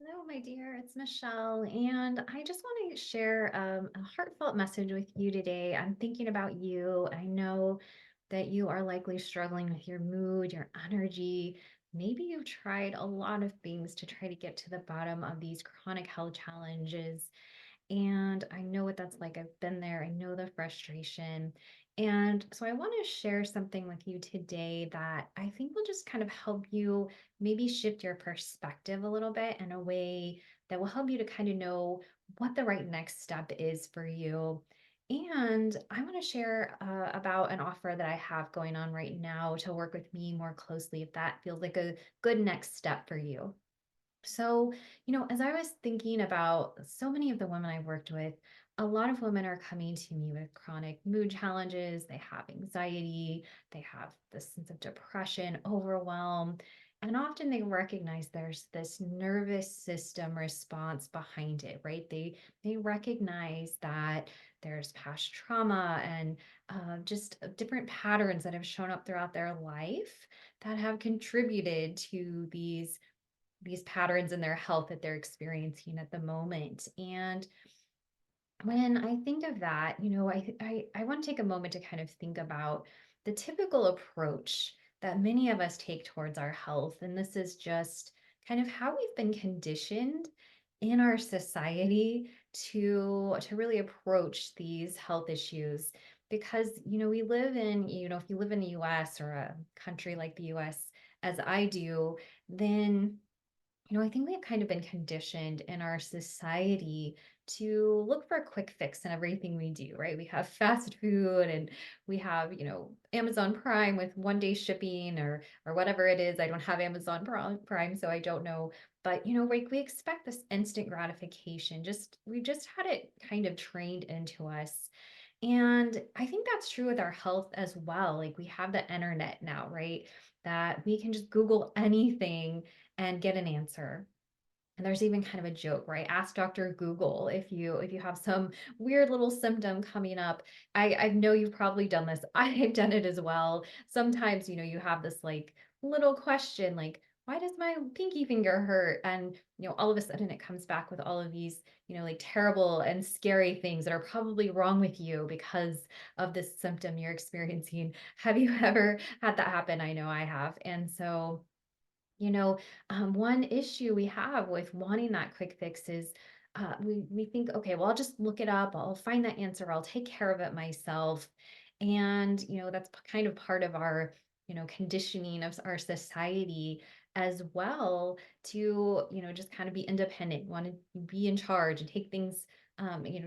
Hello, my dear. It's Michelle, and I just want to share a heartfelt message with you today. I'm thinking about you. I know that you are likely struggling with your mood, your energy. Maybe you've tried a lot of things to try to get to the bottom of these chronic health challenges. And I know what that's like. I've been there. I know the frustration. And so I want to share something with you today that I think will just kind of help you maybe shift your perspective a little bit in a way that will help you to kind of know what the right next step is for you. And I want to share about an offer that I have going on right now to work with me more closely if that feels like a good next step for you. So, as I was thinking about so many of the women I've worked with, a lot of women are coming to me with chronic mood challenges. They have anxiety, they have this sense of depression, overwhelm, and often they recognize there's this nervous system response behind it, right? They recognize that there's past trauma and just different patterns that have shown up throughout their life that have contributed to these patterns in their health that they're experiencing at the moment. And when I think of that, I want to take a moment to kind of think about the typical approach that many of us take towards our health. And this is just kind of how we've been conditioned in our society to really approach these health issues because we live in if you live in the US or a country like the US as I do, then I think we've kind of been conditioned in our society to look for a quick fix in everything we do, right? We have fast food and we have, Amazon Prime with 1 day shipping or whatever it is. I don't have Amazon Prime, so I don't know. But like we expect this instant gratification. We've just had it kind of trained into us. And I think that's true with our health as well. Like we have the internet now, right? That we can just Google anything and get an answer. And there's even kind of a joke, right? Ask Dr. Google if you have some weird little symptom coming up. I know you've probably done this. I've done it as well. Sometimes, you have this like little question like, why does my pinky finger hurt? And all of a sudden it comes back with all of these, like terrible and scary things that are probably wrong with you because of this symptom you're experiencing. Have you ever had that happen? I know I have. And so you know, one issue we have with wanting that quick fix is we think, okay, well, I'll just look it up. I'll find that answer. I'll take care of it myself. And, that's kind of part of our, conditioning of our society as well to, just kind of be independent, want to be in charge and take things,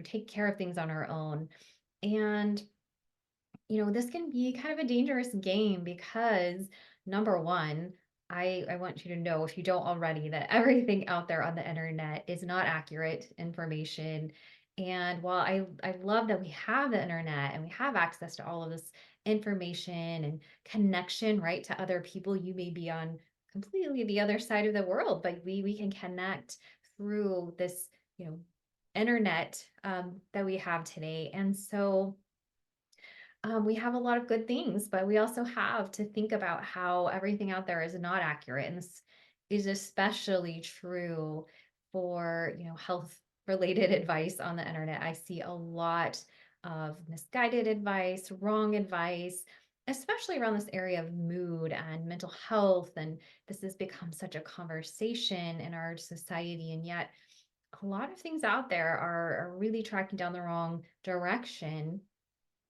take care of things on our own. And this can be kind of a dangerous game because number one, I want you to know if you don't already that everything out there on the internet is not accurate information. And while I love that we have the internet and we have access to all of this information and connection, right, to other people, you may be on completely the other side of the world, but we can connect through this, internet that we have today. And so we have a lot of good things, but we also have to think about how everything out there is not accurate. And this is especially true for, health related advice on the internet. I see a lot of misguided advice, wrong advice, especially around this area of mood and mental health. And this has become such a conversation in our society. And yet, a lot of things out there are really tracking down the wrong direction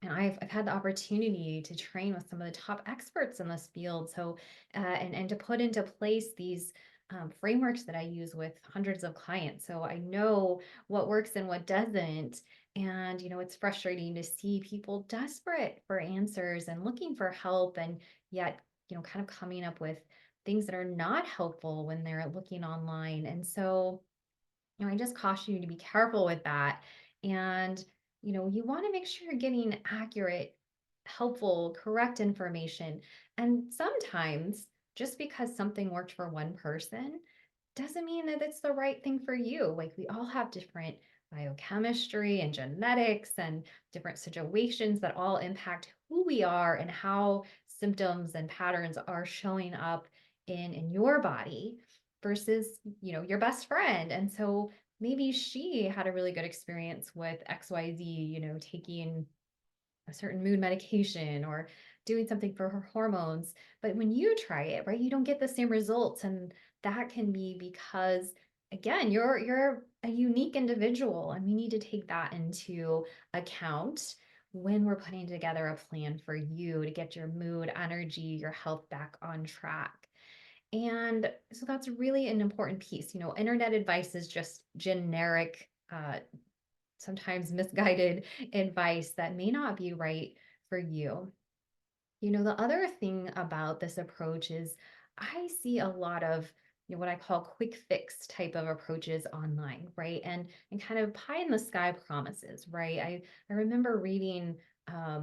and I've had the opportunity to train with some of the top experts in this field. So, and to put into place these frameworks that I use with hundreds of clients. So I know what works and what doesn't. And, it's frustrating to see people desperate for answers and looking for help and yet, kind of coming up with things that are not helpful when they're looking online. And so, I just caution you to be careful with that. And, you want to make sure you're getting accurate, helpful, correct information. And sometimes just because something worked for one person doesn't mean that it's the right thing for you. Like we all have different biochemistry and genetics and different situations that all impact who we are and how symptoms and patterns are showing up in your body. versus, your best friend. And so maybe she had a really good experience with XYZ, taking a certain mood medication or doing something for her hormones. But when you try it, right, you don't get the same results. And that can be because again, you're a unique individual and we need to take that into account when we're putting together a plan for you to get your mood, energy, your health back on track. And so that's really an important piece. Internet advice is just generic, sometimes misguided advice that may not be right for you. The other thing about this approach is I see a lot of what I call quick fix type of approaches online, right? And kind of pie in the sky promises, right? I remember reading a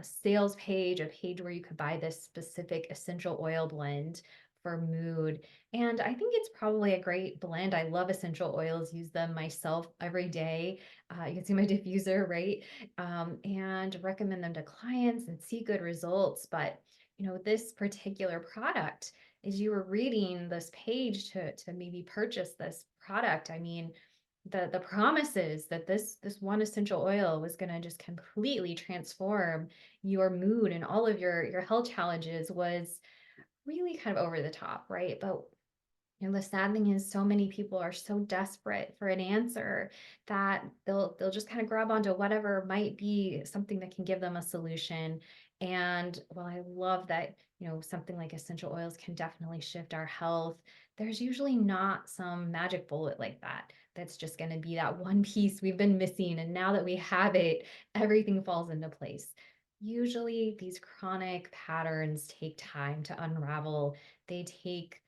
sales page, a page where you could buy this specific essential oil blend for mood. And I think it's probably a great blend. I love essential oils, use them myself every day. You can see my diffuser, right? And recommend them to clients and see good results. But this particular product, as you were reading this page to maybe purchase this product, I mean, the promises that this one essential oil was going to just completely transform your mood and all of your health challenges was really kind of over the top, right? But the sad thing is so many people are so desperate for an answer that they'll just kind of grab onto whatever might be something that can give them a solution. And while I love that, something like essential oils can definitely shift our health, there's usually not some magic bullet like that that's just going to be that one piece we've been missing. And now that we have it, everything falls into place. Usually these chronic patterns take time to unravel. They take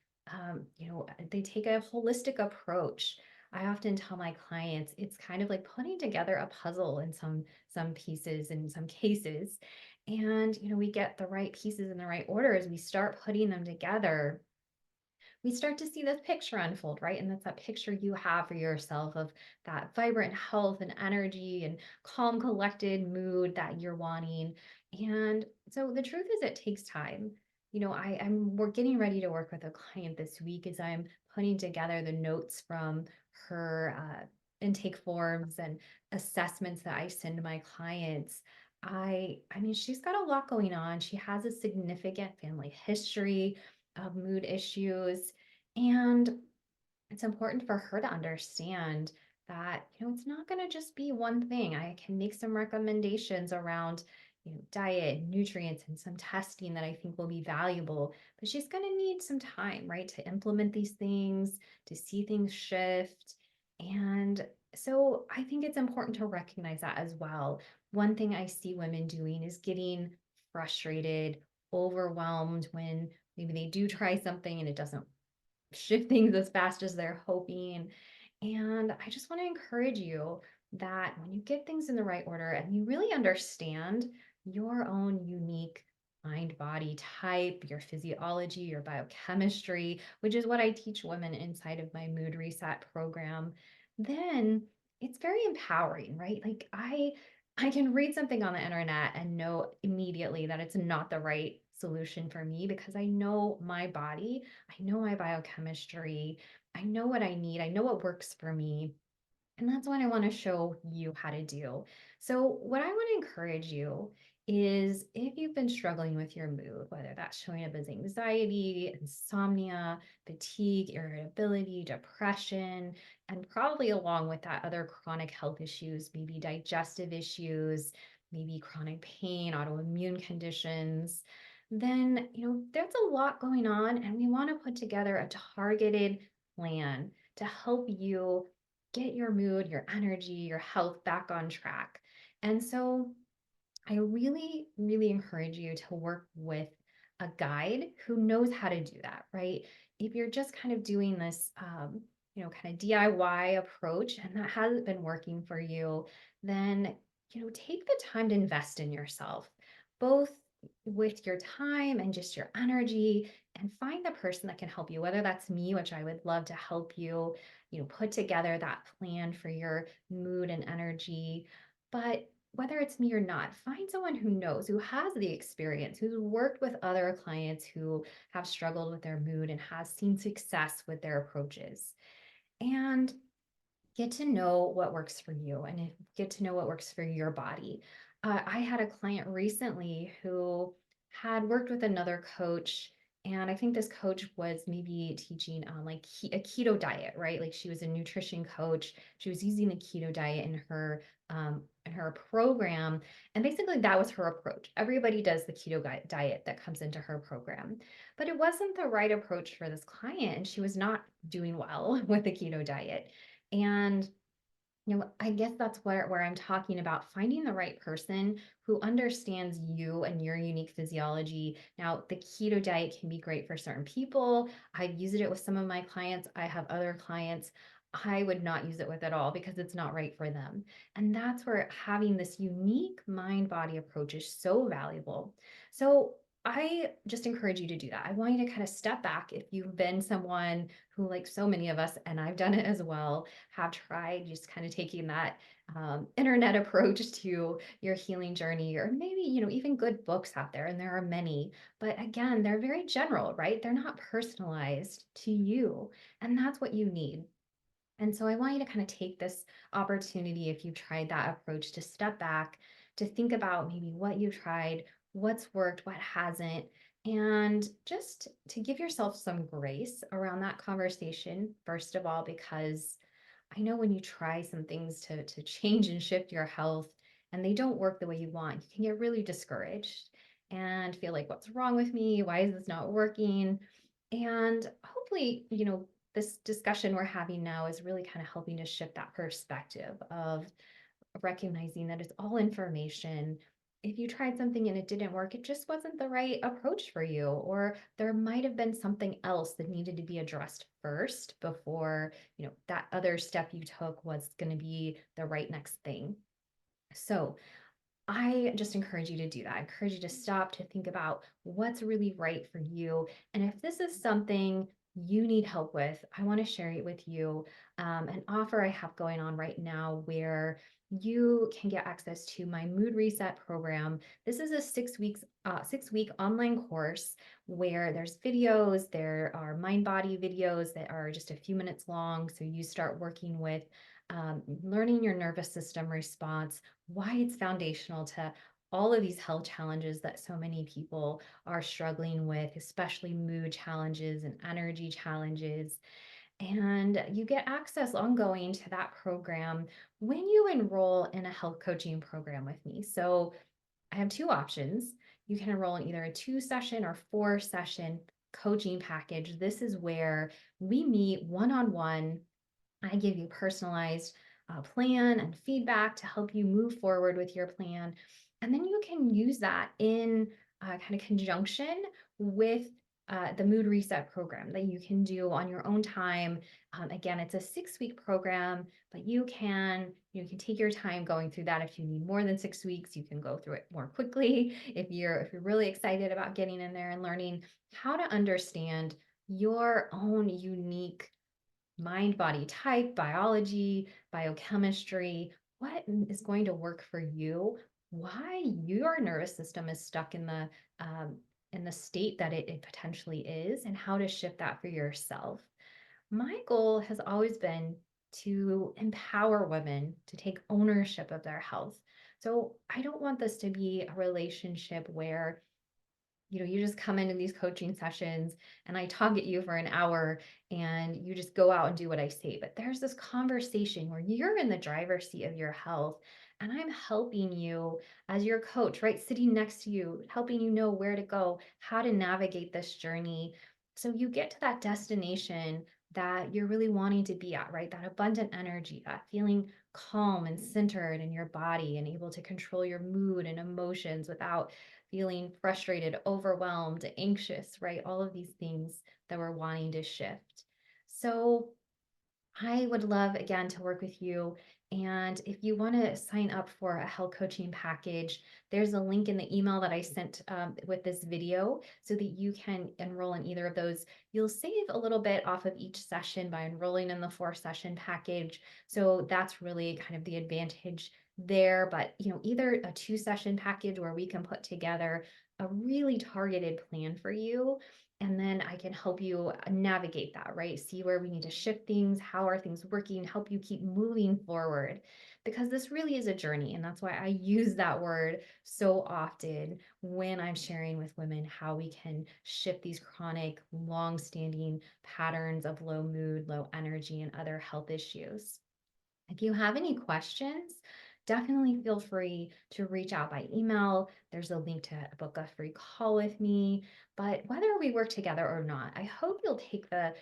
they take a holistic approach. I often tell my clients it's kind of like putting together a puzzle in some pieces in some cases. And we get the right pieces in the right order as we start putting them together, we start to see this picture unfold, right? And that's that picture you have for yourself of that vibrant health and energy and calm, collected mood that you're wanting. And so the truth is, it takes time. We're getting ready to work with a client this week as I'm putting together the notes from her intake forms and assessments that I send to my clients. I mean, she's got a lot going on. She has a significant family history of mood issues. And it's important for her to understand that, it's not going to just be one thing. I can make some recommendations around, diet, nutrients, and some testing that I think will be valuable. But she's going to need some time, right, to implement these things, to see things shift. And so I think it's important to recognize that as well. One thing I see women doing is getting frustrated, overwhelmed when maybe they do try something and it doesn't shift things as fast as they're hoping. And I just want to encourage you that when you get things in the right order and you really understand your own unique mind body type, your physiology, your biochemistry, which is what I teach women inside of my mood reset program, then it's very empowering, right? Like I can read something on the internet and know immediately that it's not the right solution for me because I know my body, I know my biochemistry, I know what I need, I know what works for me. And that's what I want to show you how to do. So, what I want to encourage you is if you've been struggling with your mood, whether that's showing up as anxiety, insomnia, fatigue, irritability, depression, and probably along with that, other chronic health issues, maybe digestive issues, maybe chronic pain, autoimmune conditions, then, there's a lot going on, and we want to put together a targeted plan to help you get your mood, your energy, your health back on track. And so I really, really encourage you to work with a guide who knows how to do that, right? If you're just kind of doing this, kind of DIY approach and that hasn't been working for you, then, take the time to invest in yourself, both with your time and just your energy, and find the person that can help you, whether that's me, which I would love to help you, put together that plan for your mood and energy. But whether it's me or not, find someone who knows, who has the experience, who's worked with other clients who have struggled with their mood and has seen success with their approaches. And get to know what works for you and get to know what works for your body. I had a client recently who had worked with another coach, and I think this coach was maybe teaching like a keto diet, right? Like she was a nutrition coach. She was using the keto diet in her program, and basically that was her approach. Everybody does the keto diet that comes into her program, but it wasn't the right approach for this client, and she was not doing well with the keto diet. And I guess that's where I'm talking about finding the right person who understands you and your unique physiology. Now, the keto diet can be great for certain people. I've used it with some of my clients. I have other clients I would not use it with at all because it's not right for them. And that's where having this unique mind body approach is so valuable. So, I just encourage you to do that. I want you to kind of step back if you've been someone who, like so many of us, and I've done it as well, have tried just kind of taking that internet approach to your healing journey, or maybe, even good books out there, and there are many, but again, they're very general, right? They're not personalized to you, and that's what you need. And so I want you to kind of take this opportunity, if you've tried that approach, to step back, to think about maybe what you tried, what's worked, what hasn't, and just to give yourself some grace around that conversation, first of all, because I know when you try some things to change and shift your health and they don't work the way you want, you can get really discouraged and feel like, what's wrong with me? Why is this not working? And hopefully, this discussion we're having now is really kind of helping to shift that perspective of recognizing that it's all information. If you tried something and it didn't work, it just wasn't the right approach for you, or there might have been something else that needed to be addressed first before, that other step you took was going to be the right next thing. So, I just encourage you to do that. I encourage you to stop, to think about what's really right for you. And if this is something you need help with, I want to share it with you. An offer I have going on right now where you can get access to my mood reset program. This is a 6 week online course where there's videos, there are mind body videos that are just a few minutes long. So you start working with learning your nervous system response, why it's foundational to all of these health challenges that so many people are struggling with, especially mood challenges and energy challenges. And you get access ongoing to that program when you enroll in a health coaching program with me. So I have two options. You can enroll in either a 2 session or 4 session coaching package. This is where we meet one on one. I give you personalized plan and feedback to help you move forward with your plan. And then you can use that in kind of conjunction with the mood reset program that you can do on your own time. Again, it's a 6 week program, but you can take your time going through that. If you need more than 6 weeks, you can go through it more quickly. If you're really excited about getting in there and learning how to understand your own unique mind body type, biology, biochemistry, what is going to work for you, why your nervous system is stuck in the state that it potentially is, and how to shift that for yourself. My goal has always been to empower women to take ownership of their health. So I don't want this to be a relationship where you just come into these coaching sessions and I talk at you for an hour and you just go out and do what I say. But there's this conversation where you're in the driver's seat of your health, and I'm helping you as your coach, right? Sitting next to you, helping you know where to go, how to navigate this journey. So you get to that destination that you're really wanting to be at, right? That abundant energy, that feeling calm and centered in your body and able to control your mood and emotions without feeling frustrated, overwhelmed, anxious, right? All of these things that we're wanting to shift. So I would love, again, to work with you. And if you want to sign up for a health coaching package, there's a link in the email that I sent with this video so that you can enroll in either of those. You'll save a little bit off of each session by enrolling in the 4 session package. So that's really kind of the advantage there, but either a 2 session package where we can put together a really targeted plan for you. And then I can help you navigate that, right? See where we need to shift things, how are things working, help you keep moving forward. Because this really is a journey. And that's why I use that word so often when I'm sharing with women how we can shift these chronic, long standing patterns of low mood, low energy, and other health issues. If you have any questions, definitely feel free to reach out by email. There's a link to book a free call with me. But whether we work together or not, I hope you'll take the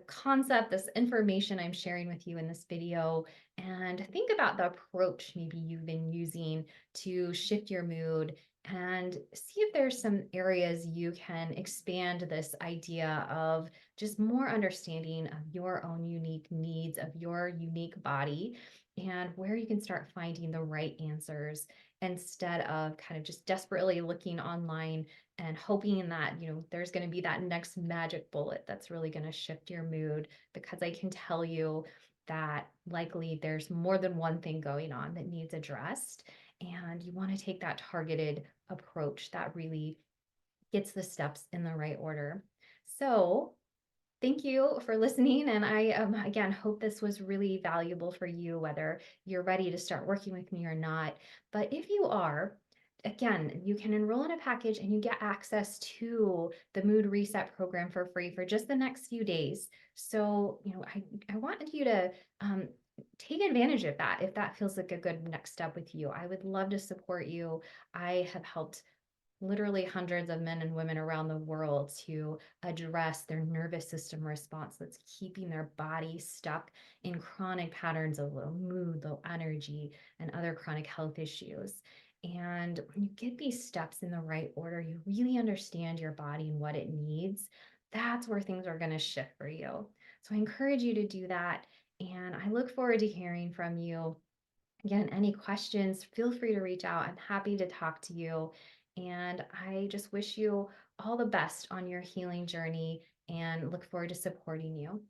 concept, this information I'm sharing with you in this video, and think about the approach maybe you've been using to shift your mood and see if there's some areas you can expand this idea of just more understanding of your own unique needs, of your unique body, and where you can start finding the right answers instead of kind of just desperately looking online and hoping that there's going to be that next magic bullet that's really going to shift your mood, because I can tell you that likely there's more than one thing going on that needs addressed, and you want to take that targeted approach that really gets the steps in the right order. So thank you for listening. And I, again, hope this was really valuable for you, whether you're ready to start working with me or not. But if you are, again, you can enroll in a package and you get access to the Mood Reset program for free for just the next few days. So, I want you to take advantage of that if that feels like a good next step with you. I would love to support you. I have helped literally hundreds of men and women around the world to address their nervous system response that's keeping their body stuck in chronic patterns of low mood, low energy, and other chronic health issues. And when you get these steps in the right order, you really understand your body and what it needs. That's where things are going to shift for you. So I encourage you to do that. And I look forward to hearing from you. Again, any questions, feel free to reach out. I'm happy to talk to you. And I just wish you all the best on your healing journey and look forward to supporting you.